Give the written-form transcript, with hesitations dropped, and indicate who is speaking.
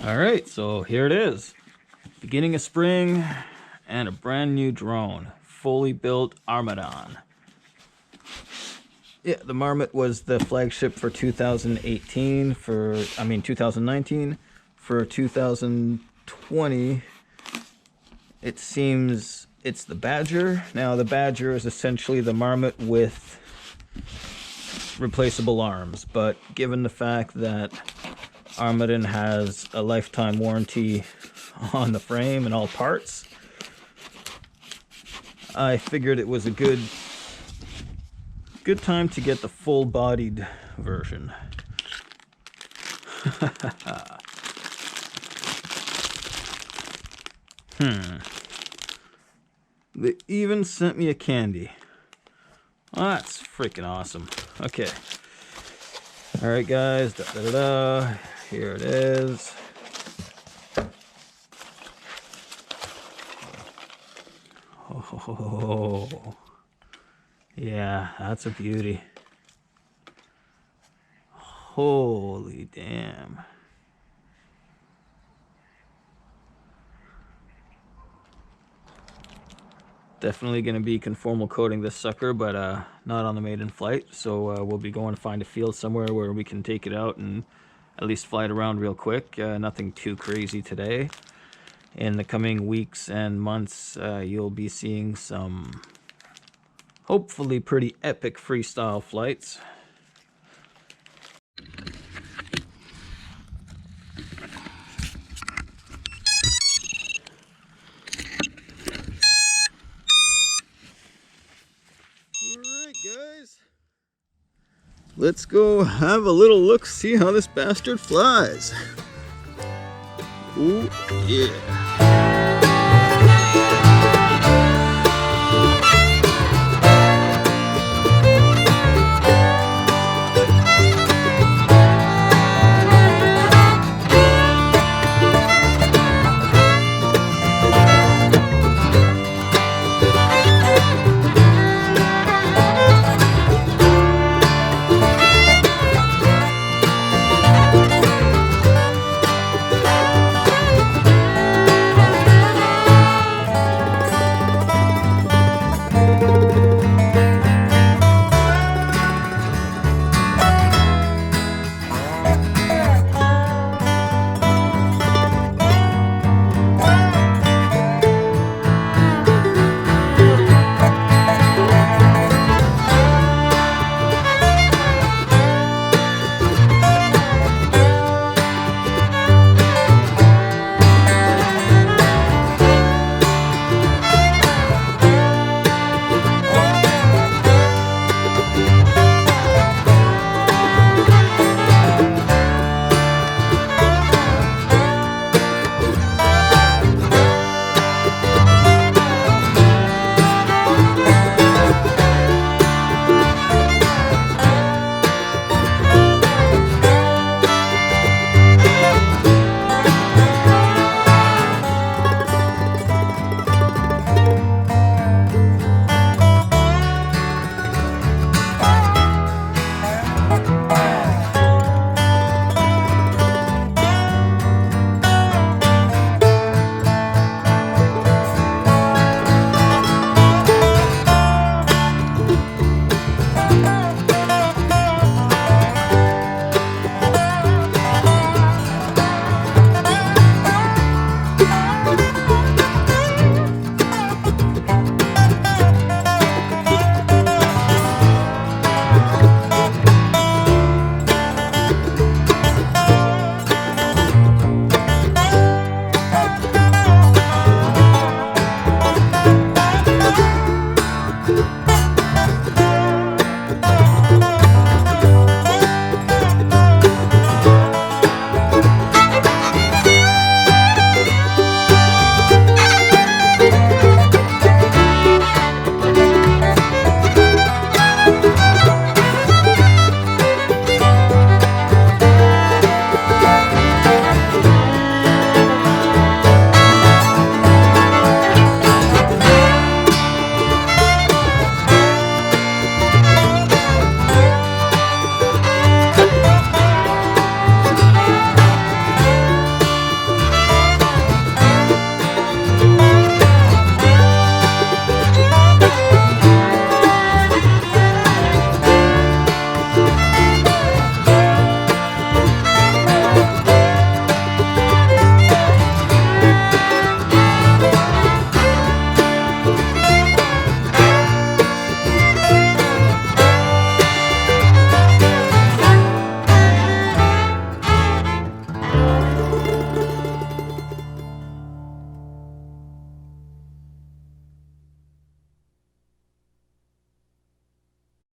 Speaker 1: All right, so here it is. Beginning of spring and a brand new drone. Fully built Armattan. Yeah, the Marmotte was the flagship for 2019. For 2020, it seems it's the Badger. Now, the Badger is essentially the Marmotte with replaceable arms, but given the fact that Armattan has a lifetime warranty on the frame and all parts, I figured it was a good time to get the full-bodied version. They even sent me a candy. Oh, that's freaking awesome. Okay. All right, guys. Here it is. Oh, yeah, that's a beauty. Holy damn. Definitely going to be conformal coating this sucker, but not on the maiden flight. So we'll be going to find a field somewhere where we can take it out and at least fly it around real quick. Nothing too crazy today. In the coming weeks and months, you'll be seeing some hopefully pretty epic freestyle flights. Alright guys, let's go have a little look, see how this bastard flies. Ooh, yeah.